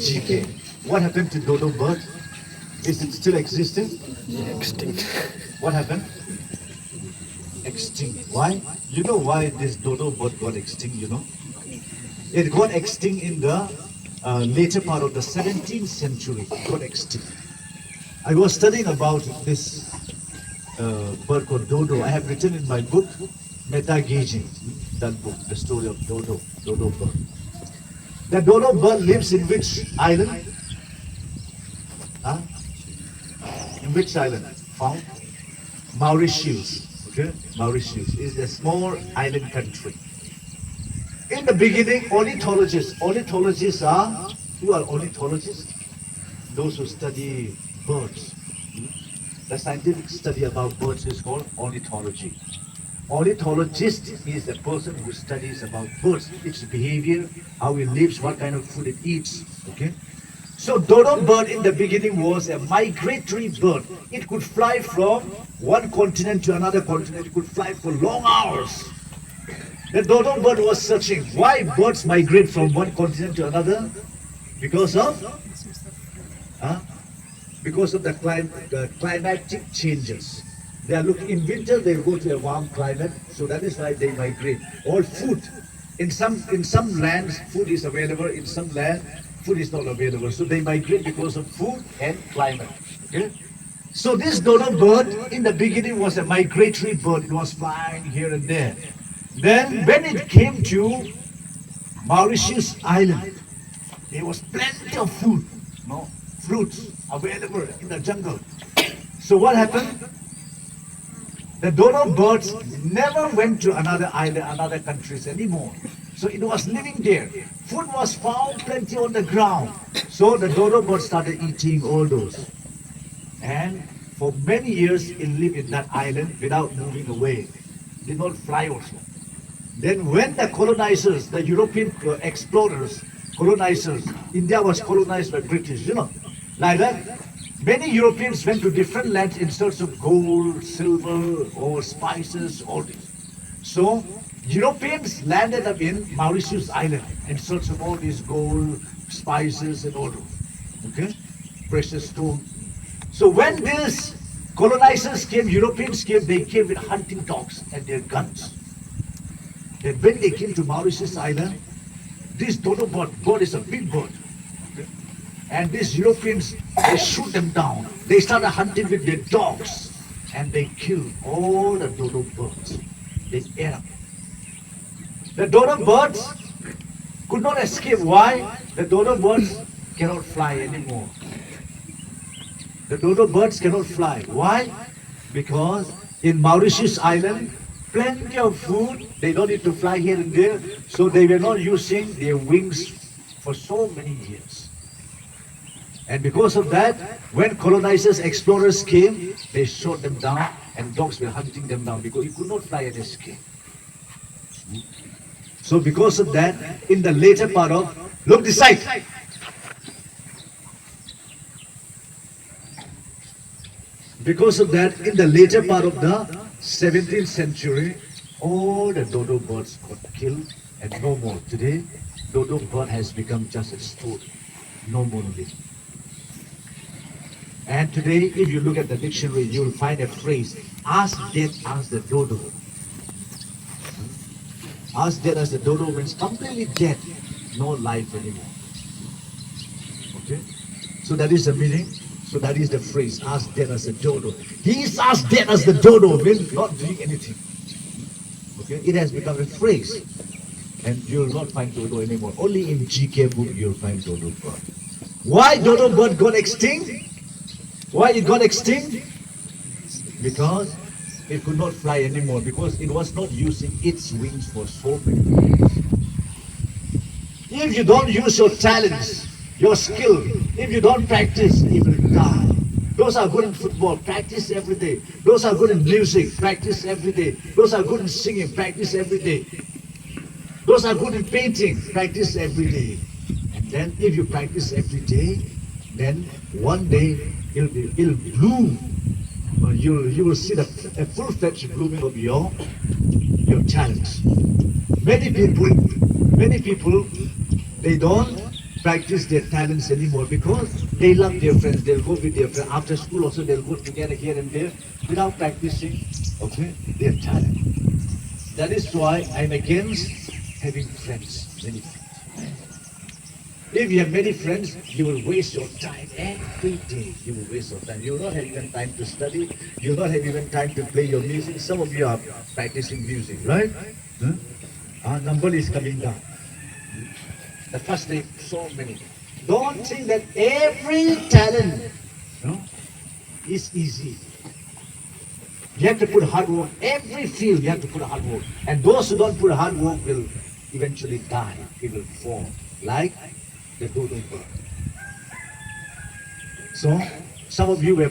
GK. What happened to dodo bird? Is it still existing? Extinct. What happened? Extinct. Why? You know why this dodo bird got extinct, you know? It got extinct in the later part of the 17th century. It got extinct. I was studying about this bird called dodo. I have written in my book, Meta Gauging, that book, the story of dodo bird. The dodo bird lives in which island? Huh? In which island? Found? Mauritius. Okay? Mauritius is a small island country. In the beginning, ornithologists are, who are ornithologists? Those who study birds. The scientific study about birds is called ornithology. Ornithologist is a person who studies about birds, its behavior, how it lives, what kind of food it eats. Okay? So dodo bird in the beginning was a migratory bird. It could fly from one continent to another continent. It could fly for long hours. The dodo bird was searching why birds migrate from one continent to another. Because of the climatic changes. They are looking in winter. They go to a warm climate, so that is why they migrate. All food in some lands food is available. In some land food is not available. So they migrate because of food and climate. Okay? So this dodo bird in the beginning was a migratory bird. It was flying here and there. Then when it came to Mauritius Island, there was plenty of food, fruits available in the jungle. So what happened? The dodo birds never went to another island, another countries anymore. So it was living there. Food was found plenty on the ground. So the dodo bird started eating all those. And for many years it lived in that island without moving away. Did not fly also. Then when the colonizers, the European explorers, colonizers, India was colonized by British, like that. Many Europeans went to different lands in search of gold, silver, or spices, all this. So Europeans landed up in Mauritius Island in search of all these gold, spices, and all those. Okay, precious stone. So when these colonizers came, Europeans came, they came with hunting dogs and their guns. Then when they came to Mauritius Island, this dodo bird is a big bird. Okay? And these Europeans, they shoot them down. They started hunting with their dogs. And they killed all the dodo birds. They ate them. The dodo birds could not escape. Why? The dodo birds cannot fly anymore. The dodo birds cannot fly. Why? Because in Mauritius Island, plenty of food, they don't need to fly here and there, so they were not using their wings for so many years. And because of that, when colonizers, explorers came, they shot them down and dogs were hunting them down because you could not fly and escape. So because of that, in the later part of, look this side. Because of that, in the later part of the 17th century, all the dodo birds got killed and no more. Today, dodo bird has become just a story, no more living. And today, if you look at the dictionary, you will find a phrase, as dead as the dodo. As dead as the dodo means completely dead, no life anymore. Okay? So that is the meaning. So that is the phrase, as dead as the dodo. He is as dead as the dodo, means not doing anything. Okay? It has become a phrase. And you will not find dodo anymore. Only in GK book you will find dodo bird. Why dodo bird got extinct? Why it got extinct? Because it could not fly anymore. Because it was not using its wings for so many years. If you don't use your talents, your skill, if you don't practice, you will die. Those are good in football, practice every day. Those are good in music, practice every day. Those are good in singing, practice every day. Those are good in painting, practice every day. And then if you practice every day, then one day it'll bloom. You will see a full-fledged blooming of your talents. Many people, they don't practice their talents anymore because they love their friends. They'll go with their friends. After school also they'll go together here and there without practicing, okay, their talent. That is why I'm against having friends, many friends. If you have many friends, you will waste your time every day. You will waste your time. You will not have even time to study. You will not have even time to play your music. Some of you are practicing music, right? Huh? Our number is coming down. The first day, so many. Don't think that every talent, no, is easy. You have to put hard work. Every field you have to put hard work. And those who don't put hard work will eventually die. It will fall. Like the dodo bird. So, some of you were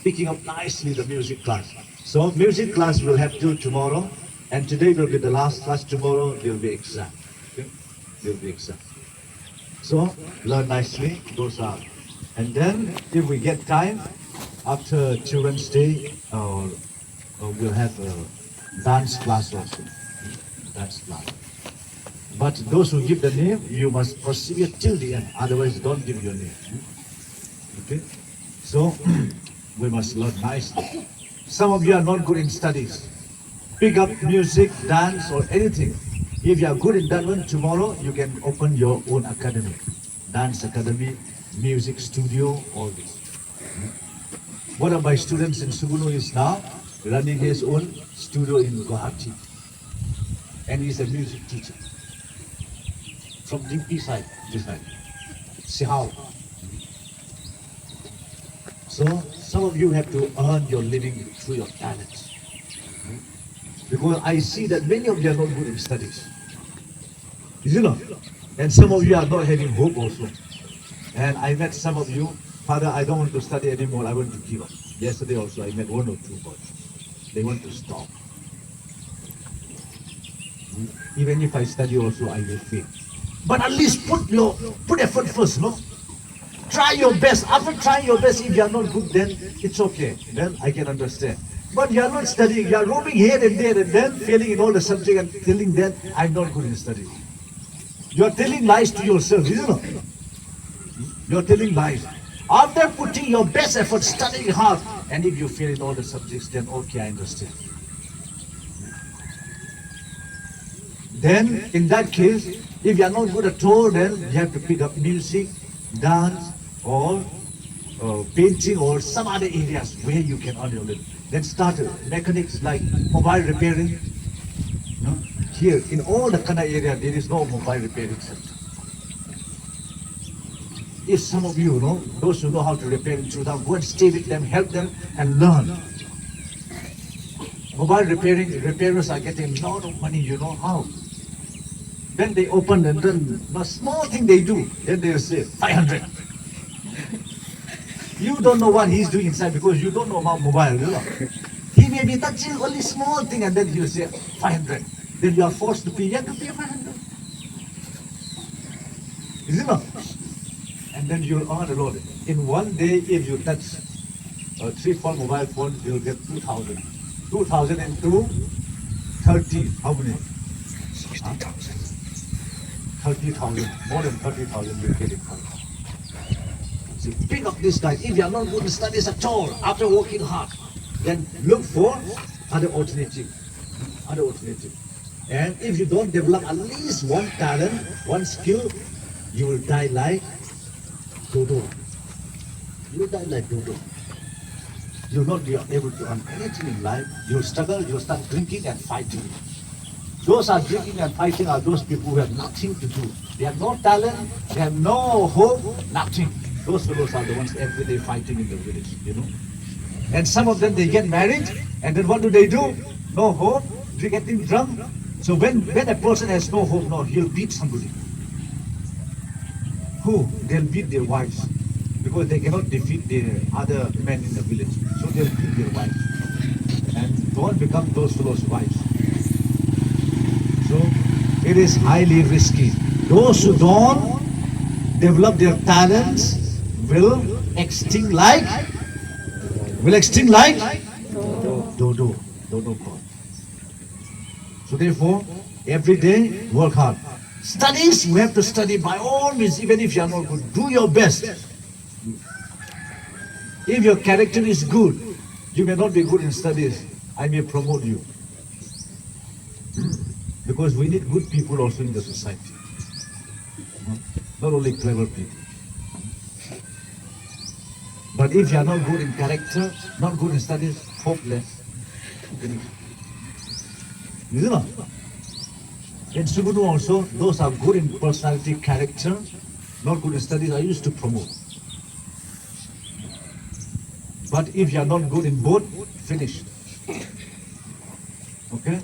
picking up nicely the music class. So, music class will have till tomorrow. And today will be the last class. Tomorrow there will be exam. Okay? There will be exam. So, learn nicely. Those are. And then, if we get time, after Children's Day, we'll have a dance class also. Dance class. But those who give the name, you must persevere till the end. Otherwise, don't give your name. Okay? So, we must learn nicely. Some of you are not good in studies. Pick up music, dance, or anything. If you are good in that one, tomorrow you can open your own academy. Dance academy, music studio, all this. One of my students in Suguno is now running his own studio in Guwahati. And he's a music teacher. From DP side, this side. Sihao. So, some of you have to earn your living through your talents. Because I see that many of you are not good in studies. Is it not? And some of you are not having hope also. And I met some of you, Father, I don't want to study anymore, I want to give up. Yesterday also I met one or two boys. They want to stop. Even if I study also, I will fail. But at least put effort first, no? Try your best. After trying your best, if you are not good, then it's okay. Then I can understand. But you are not studying, you are roaming here and there and then failing in all the subjects and telling them, I'm not good in studying. You are telling lies to yourself, isn't it? You are telling lies. After putting your best effort, studying hard, and if you fail in all the subjects, then okay, I understand. Then, in that case, if you are not good at all, then you have to pick up music, dance, or painting, or some other areas where you can earn your living. Then start mechanics like mobile repairing. No? Here, in all the Kana area, there is no mobile repairing center. If some of you know, those who know how to repair in Sudan, go and stay with them, help them, and learn. Mobile repairers are getting a lot of money, you know how. Then they open and then a small thing they do, then they'll say 500. You don't know what he's doing inside because you don't know about mobile. You know? He may be touching only small thing and then he'll say 500. Then you are forced to pay. You have to pay 500. Is it not? And then you'll earn a lot. In one day, if you touch 3-4 mobile phones, you'll get 2,000. 2,000 into 30. How many? 60,000. 30,000. More than 30,000 you'll get it. So pick up this guy. If you are not good in studies at all, after working hard, then look for other alternative. Other alternative. And if you don't develop at least one talent, one skill, you will die like dodo. You will die like dodo. You will not be able to earn anything in life. You will struggle, you will start drinking and fighting. Those are drinking and fighting are those people who have nothing to do. They have no talent, they have no hope, nothing. Those fellows are the ones every day fighting in the village, you know. And some of them, they get married, and then what do? No hope, they getting drunk. So when a person has no hope, no, he'll beat somebody. Who? They'll beat their wives. Because they cannot defeat the other men in the village. So they'll beat their wives. And don't become those fellows' wives. So it is highly risky. Those who don't develop their talents will extinct like dodo bird. So therefore, every day work hard. Studies, you have to study by all means, even if you are not good. Do your best. If your character is good, you may not be good in studies. I may promote you. Because we need good people also in the society. Not only clever people. But if you are not good in character, not good in studies, hopeless. You know? In Sugunu also, those are good in personality, character, not good in studies, I used to promote. But if you are not good in both, finish. Okay?